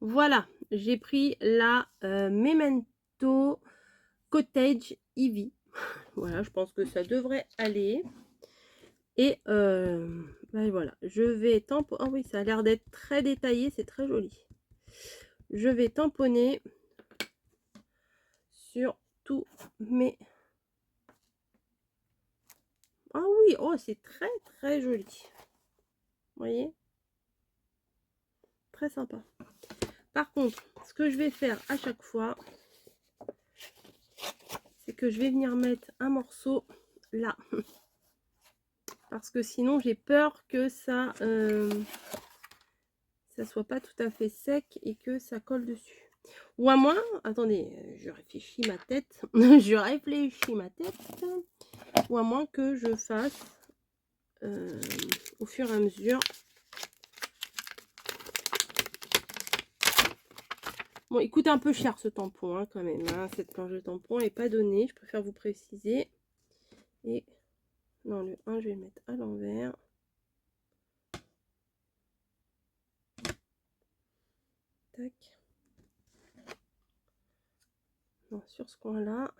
Voilà, j'ai pris la Memento Cottage Ivy. Voilà, je pense que ça devrait aller. Et voilà, je vais tamponner. Oh oui, ça a l'air d'être très détaillé, c'est très joli. Je vais tamponner sur tous mes... Ah oui, oh, c'est très très joli. Vous voyez? Très sympa. Par contre, ce que je vais faire à chaque fois, c'est que je vais venir mettre un morceau là. Parce que sinon, j'ai peur que ça soit pas tout à fait sec et que ça colle dessus. Ou à moins, attendez, je réfléchis ma tête. Je réfléchis ma tête. Ou à moins que je fasse au fur et à mesure. Bon, il coûte un peu cher ce tampon, hein, quand même. Hein. Cette planche de tampon n'est pas donnée. Je préfère vous préciser. Et non, le 1, je vais le mettre à l'envers. Tac. Non, sur ce coin-là.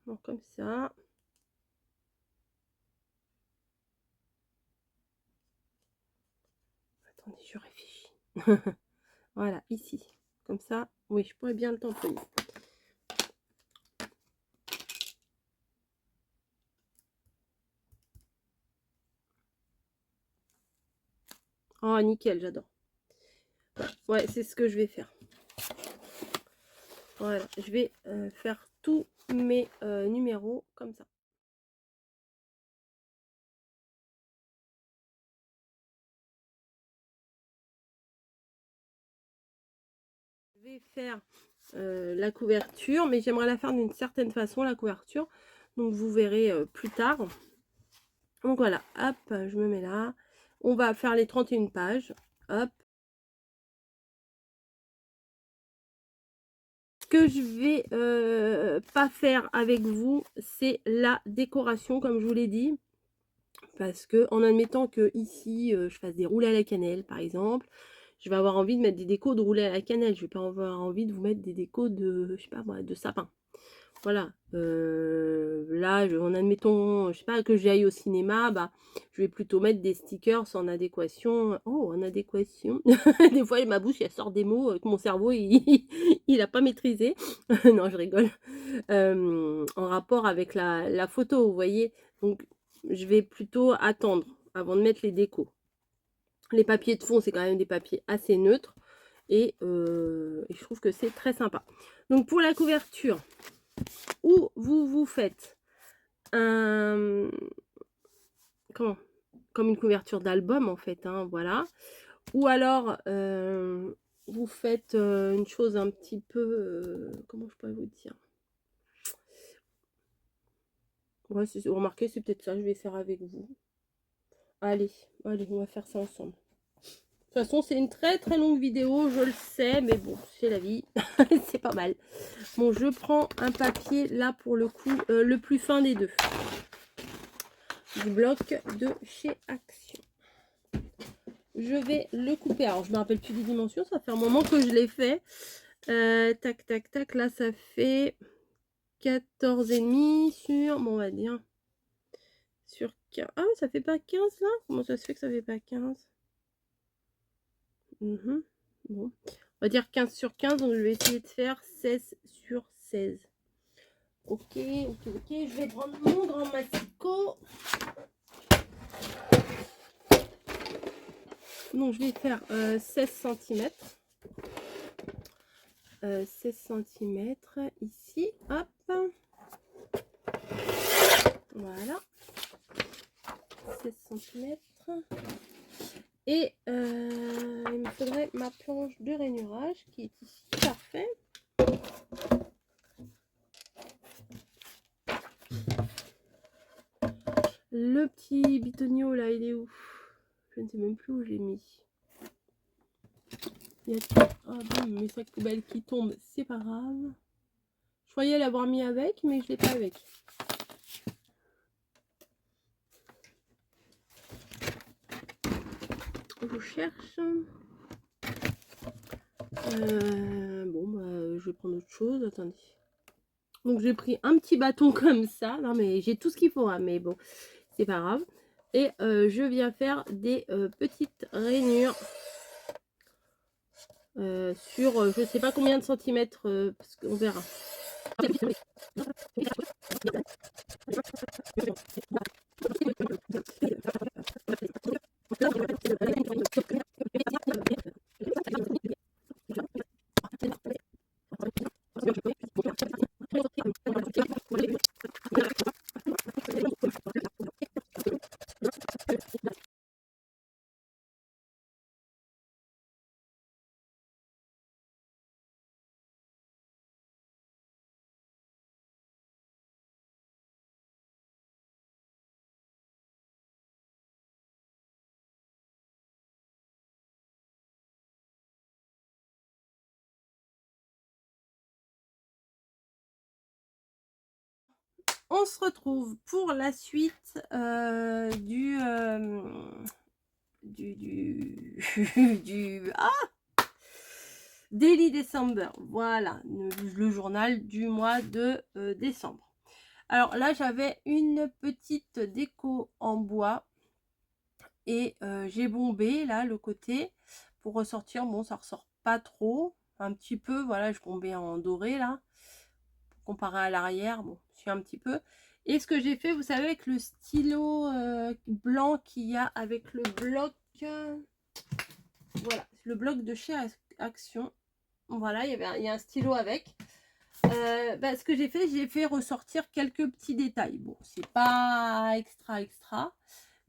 Non, comme ça. Attendez, je réfléchis. Voilà, ici. Comme ça, oui, je pourrais bien le tamponner. Oh, nickel, j'adore. Ouais, c'est ce que je vais faire. Voilà, je vais faire tous mes numéros comme ça. Je vais faire la couverture, mais j'aimerais la faire d'une certaine façon, la couverture. Donc, vous verrez plus tard. Donc, voilà, hop, je me mets là. On va faire les 31 pages. Hop. Ce que je vais pas faire avec vous, c'est la décoration, comme je vous l'ai dit. Parce que, en admettant que ici, je fasse des roulés à la cannelle, par exemple, je vais avoir envie de mettre des décos de roulés à la cannelle. Je vais pas avoir envie de vous mettre des décos de, je sais pas moi, de sapin. Voilà. Là, en admettant, je sais pas, que j'aille au cinéma, je vais plutôt mettre des stickers en adéquation. Oh, en adéquation. Des fois, ma bouche, elle sort des mots que mon cerveau, il a pas maîtrisé. Non, je rigole. En rapport avec la photo, vous voyez. Donc, je vais plutôt attendre avant de mettre les décos. Les papiers de fond, c'est quand même des papiers assez neutres. Et je trouve que c'est très sympa. Donc, pour la couverture, ou vous faites un... Comment? Comme une couverture d'album, en fait. Hein, voilà. Ou alors, vous faites une chose un petit peu... comment je pourrais vous dire? Ouais, vous remarquez, c'est peut-être ça que je vais faire avec vous. Allez, allez, on va faire ça ensemble. De toute façon, c'est une très très longue vidéo, je le sais, mais bon, c'est la vie. C'est pas mal. Bon, je prends un papier, là, pour le coup, le plus fin des deux. Du bloc de chez Action. Je vais le couper. Alors, je me rappelle plus des dimensions, ça fait un moment que je l'ai fait. Tac, tac, tac, là, ça fait 14,5 sur, bon, on va dire, sur 15. Ah, ça fait pas 15 là? Comment ça se fait que ça fait pas 15? Bon, on va dire 15 sur 15, donc je vais essayer de faire 16 sur 16. Ok, je vais prendre mon grand massicot. Donc je vais faire 16 cm. 16 cm ici, hop. Voilà. 16 cm. Et il me faudrait ma planche de rainurage qui est ici. Parfait. Le petit bitonio là, il est où? Je ne sais même plus où je l'ai mis. Il y a mes sacs poubelles qui tombent, c'est pas grave. Je croyais l'avoir mis avec, mais je l'ai pas avec. Je cherche. Bon, bah, je vais prendre autre chose. Attendez. Donc, j'ai pris un petit bâton comme ça. Non, mais j'ai tout ce qu'il faut, hein, mais bon, c'est pas grave. Et je viens faire des petites rainures sur je sais pas combien de centimètres, parce qu'on verra. On se retrouve pour la suite Daily December. Voilà, le journal du mois de décembre. Alors là, j'avais une petite déco en bois et j'ai bombé là le côté pour ressortir. Bon, ça ressort pas trop, un petit peu. Voilà, je bombais en doré là. Comparé à l'arrière, bon, je suis un petit peu. Et ce que j'ai fait, vous savez, avec le stylo blanc qu'il y a avec le bloc, voilà, le bloc de chez Action. Voilà, il y a un stylo avec. Ce que j'ai fait ressortir quelques petits détails. Bon, c'est pas extra,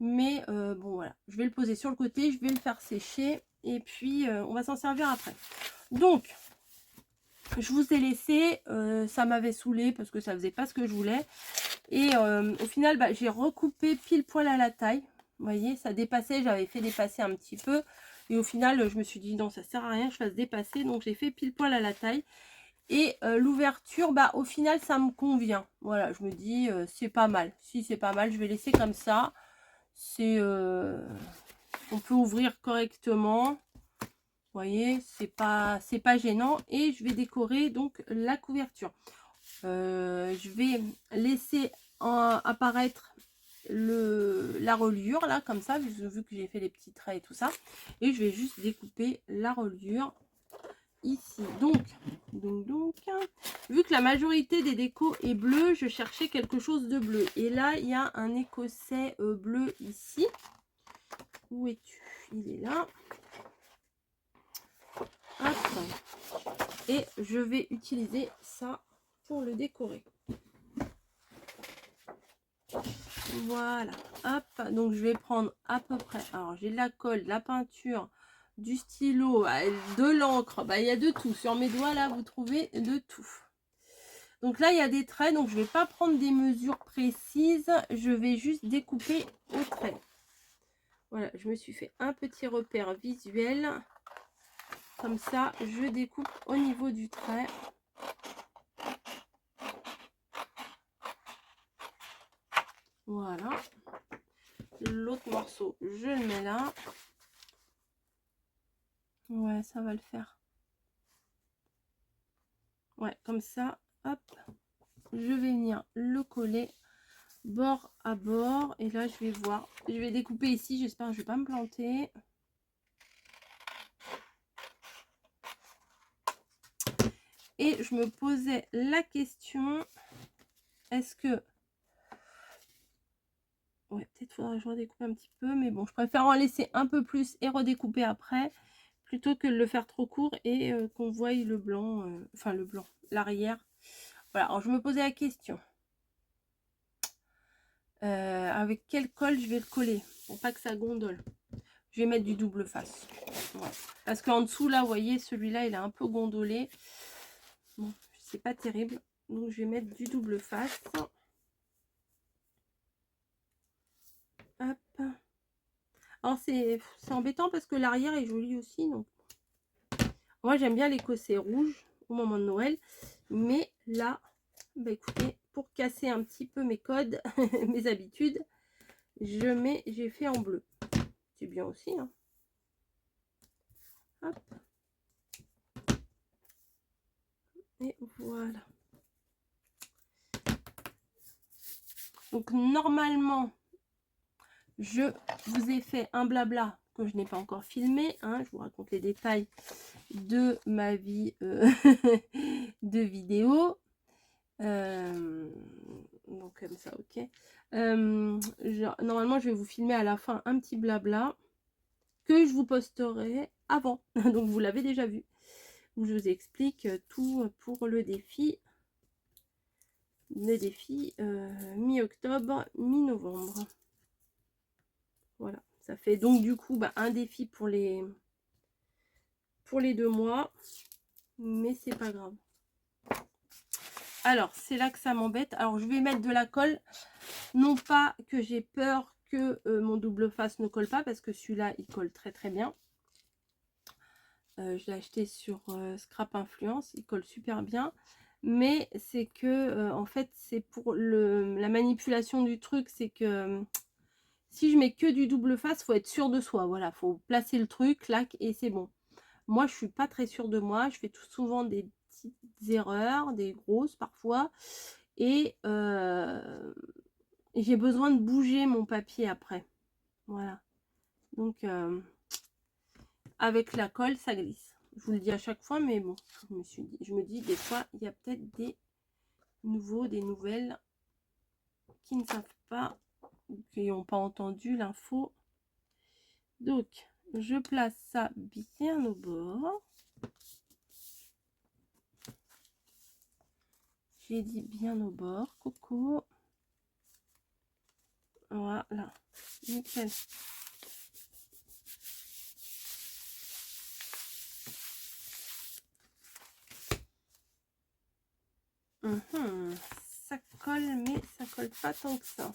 mais bon, voilà, je vais le poser sur le côté, je vais le faire sécher et puis on va s'en servir après. Donc, je vous ai laissé, ça m'avait saoulé parce que ça faisait pas ce que je voulais. Et au final, j'ai recoupé pile poil à la taille. Vous voyez, ça dépassait, j'avais fait dépasser un petit peu. Et au final, je me suis dit non, ça sert à rien que je fasse dépasser. Donc j'ai fait pile poil à la taille. Et l'ouverture, au final, ça me convient. Voilà, je me dis, c'est pas mal. Si c'est pas mal, je vais laisser comme ça. C'est, on peut ouvrir correctement. Vous voyez, c'est pas gênant. Et je vais décorer donc la couverture. Je vais laisser apparaître la reliure là comme ça, vu que j'ai fait les petits traits et tout ça. Et je vais juste découper la reliure ici. Donc, vu que la majorité des décos est bleu, je cherchais quelque chose de bleu. Et là, il y a un écossais bleu ici. Où es-tu? Il est là. Hop. Et je vais utiliser ça pour le décorer. Voilà. Hop. Donc, je vais prendre à peu près. Alors, j'ai de la colle, de la peinture, du stylo, de l'encre. Il y a de tout. Sur mes doigts, là, vous trouvez de tout. Donc là, il y a des traits. Donc, je ne vais pas prendre des mesures précises. Je vais juste découper au trait. Voilà. Je me suis fait un petit repère visuel. Comme ça, je découpe au niveau du trait. Voilà. L'autre morceau, je le mets là. Ouais, ça va le faire. Ouais, comme ça. Hop. je vais venir le coller bord à bord. Et là, je vais voir. Je vais découper ici. J'espère que je ne vais pas me planter. Et je me posais la question, est-ce que... Ouais, peut-être faudrait que je redécoupe un petit peu. Mais bon, je préfère en laisser un peu plus et redécouper après. Plutôt que de le faire trop court et qu'on voie le blanc. Enfin, le blanc, l'arrière. Voilà, alors je me posais la question. Avec quelle colle je vais le coller pour pas que ça gondole. Je vais mettre du double face. Ouais. Parce qu'en dessous, là, vous voyez, celui-là, il est un peu gondolé. Bon, c'est pas terrible. Donc, je vais mettre du double face. Hop. Alors, c'est embêtant parce que l'arrière est joli aussi. Donc, moi, j'aime bien l'écossais rouge au moment de Noël. Mais là, bah, écoutez, pour casser un petit peu mes codes, mes habitudes, j'ai fait en bleu. C'est bien aussi, hein. Hop. Et voilà. Donc normalement, je vous ai fait un blabla que je n'ai pas encore filmé. Hein, je vous raconte les détails de ma vie de vidéo. Donc comme ça, ok. Normalement, je vais vous filmer à la fin un petit blabla que je vous posterai avant. Donc vous l'avez déjà vu. Où je vous explique tout pour le défi. Le défi mi-octobre, mi-novembre. Voilà, ça fait donc du coup un défi pour les 2 mois, mais c'est pas grave. Alors, c'est là que ça m'embête. Alors, je vais mettre de la colle, non pas que j'ai peur que mon double face ne colle pas, parce que celui-là, il colle très très bien. Je l'ai acheté sur Scrap Influence, il colle super bien. Mais c'est que, en fait, c'est pour la manipulation du truc, c'est que si je mets que du double face, faut être sûr de soi. Voilà, faut placer le truc, clac, et c'est bon. Moi, je suis pas très sûre de moi. Je fais tout souvent des petites erreurs, des grosses parfois. Et j'ai besoin de bouger mon papier après. Voilà. Donc, avec la colle, ça glisse. Je vous le dis à chaque fois, mais bon, je me dis, des fois, il y a peut-être des nouveaux, des nouvelles qui ne savent pas, ou qui n'ont pas entendu l'info. Donc, je place ça bien au bord. J'ai dit bien au bord, coco. Voilà, nickel. Ça colle, mais ça colle pas tant que ça.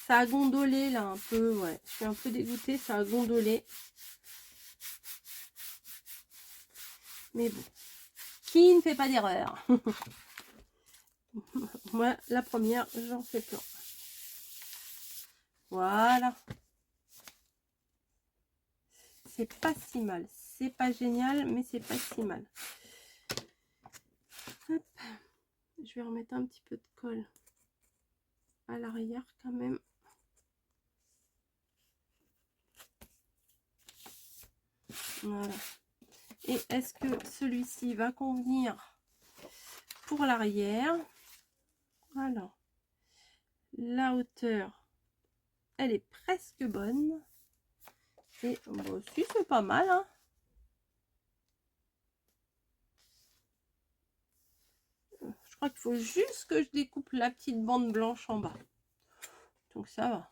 Ça a gondolé là un peu, ouais. Je suis un peu dégoûtée, ça a gondolé. Mais bon, qui ne fait pas d'erreur? Moi, la première, j'en fais plein. Voilà. C'est pas si mal. C'est pas génial, mais c'est pas si mal. Hop. Je vais remettre un petit peu de colle à l'arrière quand même. Voilà. Et est-ce que celui-ci va convenir pour l'arrière? Alors, la hauteur, elle est presque bonne. Et bon, aussi, c'est pas mal, hein. Je crois qu'il faut juste que je découpe la petite bande blanche en bas. Donc ça va.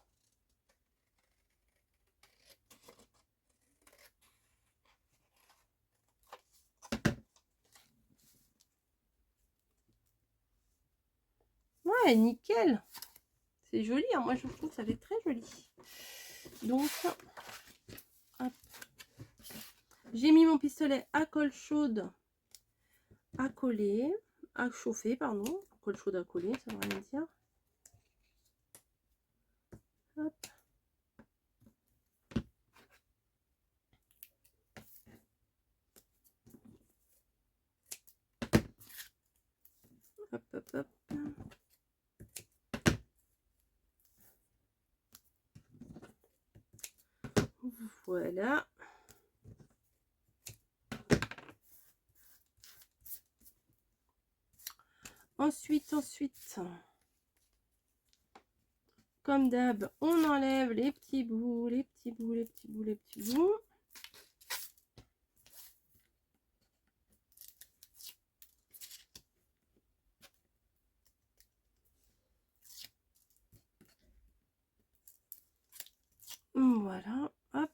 Ouais, nickel. C'est joli, hein. Moi je trouve que ça fait très joli. Donc, j'ai mis mon pistolet à colle chaude à coller, à chauffer, pardon. Colle chaude à coller, ça veut rien dire. Hop. Hop, hop, hop. Voilà. Ensuite, comme d'hab, on enlève les petits bouts, les petits bouts, les petits bouts, les petits bouts. Voilà, hop.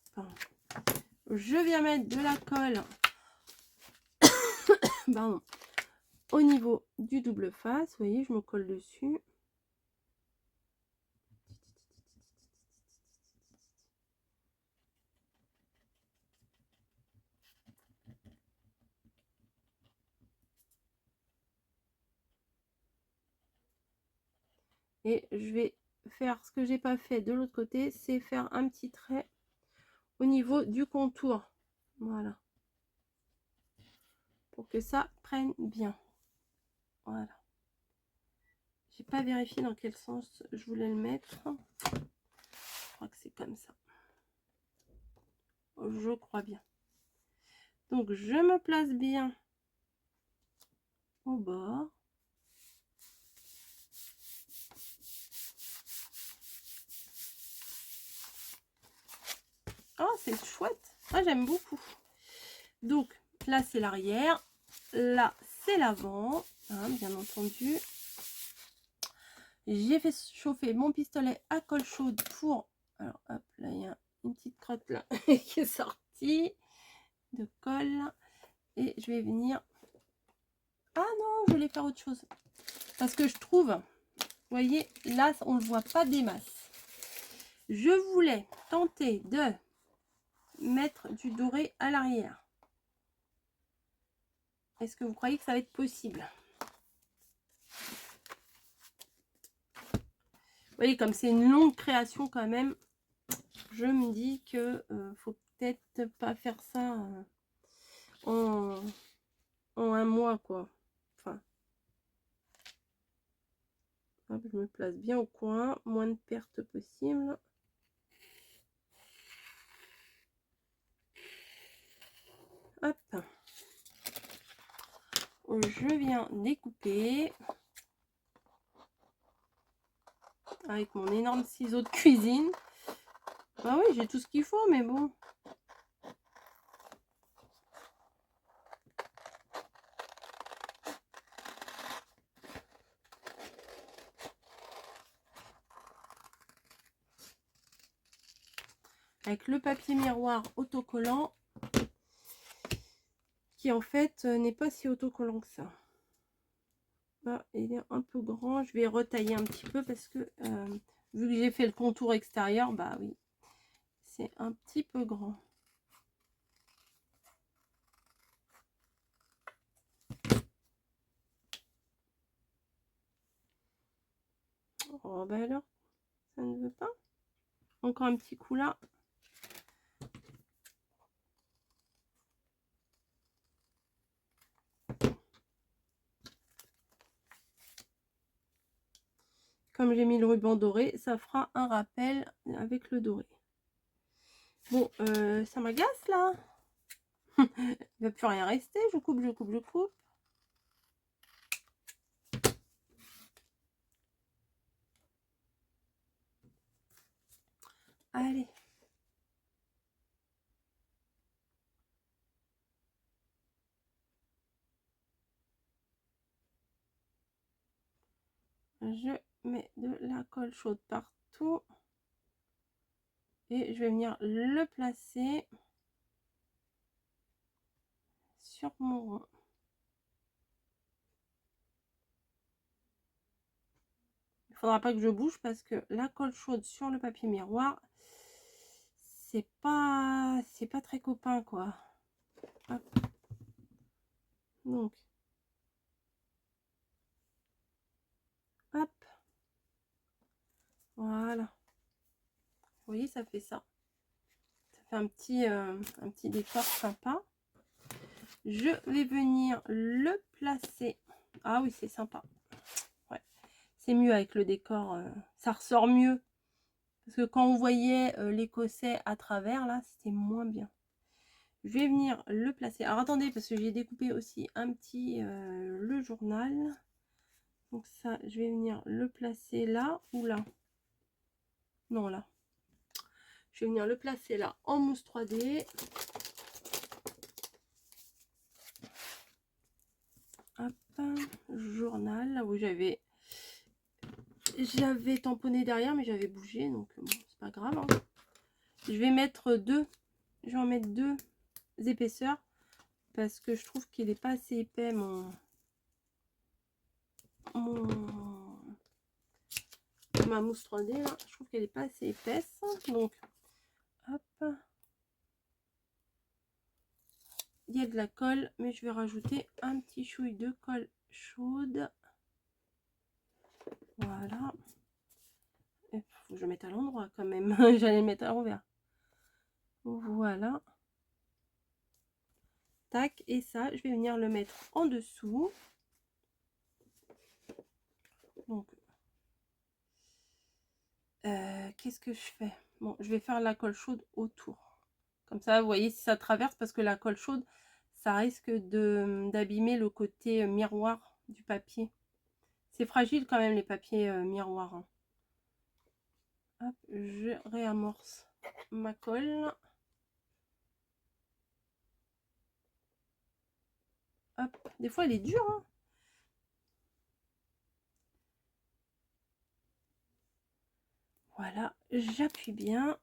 Je viens mettre de la colle pardon, au niveau du double face. Vous voyez, je me colle dessus. Et je vais faire ce que j'ai pas fait de l'autre côté, c'est faire un petit trait au niveau du contour. Voilà. Pour que ça prenne bien. Voilà. J'ai pas vérifié dans quel sens je voulais le mettre. Je crois que c'est comme ça. Je crois bien. Donc je me place bien au bord. Oh, c'est chouette. Moi, j'aime beaucoup. Donc là, c'est l'arrière. Là, c'est l'avant. Hein, bien entendu. J'ai fait chauffer mon pistolet à colle chaude pour... Alors, hop, là, il y a une petite crotte là qui est sortie de colle. Et je vais venir... Ah non, je voulais faire autre chose. Parce que je trouve... Vous voyez, là, on ne le voit pas des masses. Je voulais tenter de mettre du doré à l'arrière. Est-ce que vous croyez que ça va être possible? Vous voyez, comme c'est une longue création quand même, je me dis que faut peut-être pas faire ça en un mois, quoi. Enfin, hop, je me place bien au coin, moins de pertes possible. Hop. Je viens découper avec mon énorme ciseau de cuisine. Bah oui, j'ai tout ce qu'il faut, mais bon. Avec le papier miroir autocollant qui en fait n'est pas si autocollant que ça. Là, il est un peu grand. Je vais retailler un petit peu parce que vu que j'ai fait le contour extérieur, bah oui, c'est un petit peu grand. Oh bah alors, ça ne veut pas. Encore un petit coup là. Comme j'ai mis le ruban doré, ça fera un rappel avec le doré. Bon, ça m'agace là. Il ne va plus rien rester. Je coupe, je coupe, je coupe. Allez. Je mets de la colle chaude partout. Et je vais venir le placer sur mon rond. Il faudra pas que je bouge parce que la colle chaude sur le papier miroir, c'est pas très copain quoi. Hop. Donc hop, voilà. Vous voyez, ça fait ça. Ça fait un petit décor sympa. Je vais venir le placer. Ah oui, c'est sympa. c'est mieux avec le décor, ça ressort mieux. Parce que quand on voyait l'écossais à travers, là, c'était moins bien. Je vais venir le placer. Alors attendez, parce que j'ai découpé aussi un petit le journal. Donc ça, je vais venir le placer là ou là. Non, là. Je vais venir le placer là en mousse 3D. Hop, journal, là où j'avais tamponné derrière, mais j'avais bougé, donc bon, c'est pas grave. Hein. Je vais mettre deux. Je vais en mettre deux épaisseurs parce que je trouve qu'il n'est pas assez épais ma mousse 3D là. Je trouve qu'elle n'est pas assez épaisse, donc hop, il y a de la colle, mais je vais rajouter un petit chouille de colle chaude. Voilà, il faut que je mette à l'endroit quand même. J'allais le mettre à l'envers. Voilà, tac, et ça je vais venir le mettre en dessous. Donc qu'est-ce que je fais? Bon, je vais faire la colle chaude autour. Comme ça, vous voyez si ça traverse, parce que la colle chaude, ça risque d'abîmer le côté miroir du papier. C'est fragile quand même les papiers miroirs. Hein. Hop, je réamorce ma colle. Hop, des fois elle est dure. Hein. Voilà, j'appuie bien.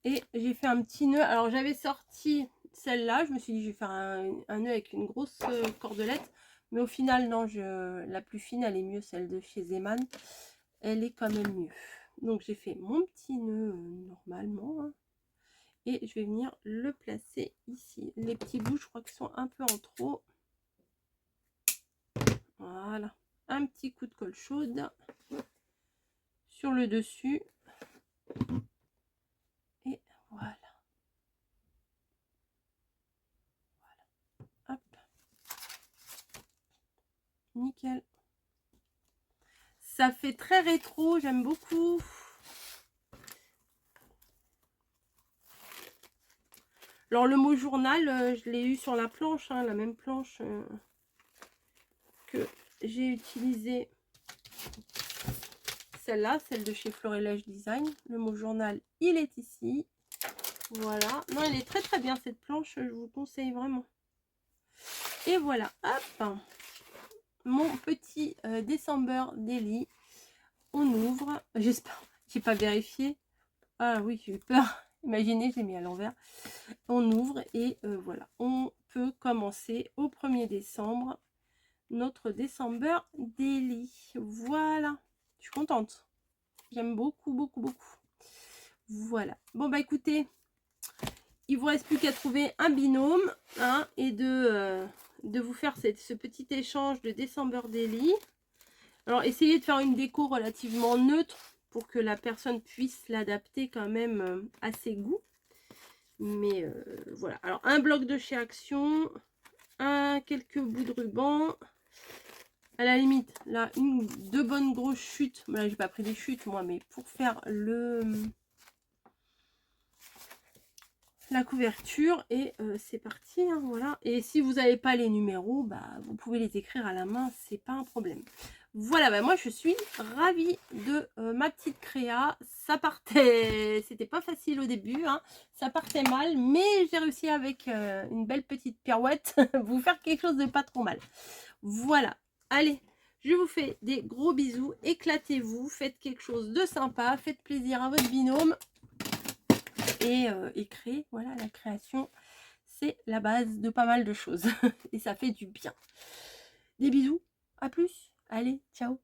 Et j'ai fait un petit nœud. Alors j'avais sorti celle-là. Je me suis dit je vais faire un nœud avec une grosse cordelette. Mais au final non, la plus fine elle est mieux, celle de chez Zeman. Elle est quand même mieux. Donc j'ai fait mon petit nœud normalement. Hein, et je vais venir le placer ici. Les petits bouts je crois qu'ils sont un peu en trop. Voilà. Un petit coup de colle chaude sur le dessus. Et voilà. Hop. Nickel. Ça fait très rétro, j'aime beaucoup. Alors le mot journal, je l'ai eu sur la planche, hein, la même planche que j'ai utilisée. Celle-là, celle de chez Florilège Design. Le mot journal, il est ici. Voilà. Non, elle est très très bien cette planche, je vous conseille vraiment. Et voilà, hop, mon petit December Daily. On ouvre. J'espère, j'ai pas vérifié. Ah oui, j'ai eu peur. Imaginez, j'ai mis à l'envers. On ouvre et voilà, on peut commencer au 1er décembre notre December Daily. Voilà, je suis contente. J'aime beaucoup, beaucoup, beaucoup. Voilà. Bon, bah écoutez, il vous reste plus qu'à trouver un binôme hein, et de vous faire ce petit échange de December Daily. Alors, essayez de faire une déco relativement neutre pour que la personne puisse l'adapter quand même à ses goûts. Mais voilà. Alors, un bloc de chez Action, quelques bouts de ruban. À la limite, là, deux bonnes grosses chutes. Là, j'ai pas pris des chutes, moi, mais pour faire la couverture. Et c'est parti, hein, voilà. Et si vous n'avez pas les numéros, bah, vous pouvez les écrire à la main, c'est pas un problème. Voilà, bah moi je suis ravie de ma petite créa. Ça partait, c'était pas facile au début, hein. Ça partait mal, mais j'ai réussi avec une belle petite pirouette vous faire quelque chose de pas trop mal. Voilà, allez, je vous fais des gros bisous, éclatez-vous, faites quelque chose de sympa, faites plaisir à votre binôme et créer, voilà, la création, c'est la base de pas mal de choses et ça fait du bien. Des bisous, à plus, allez, ciao.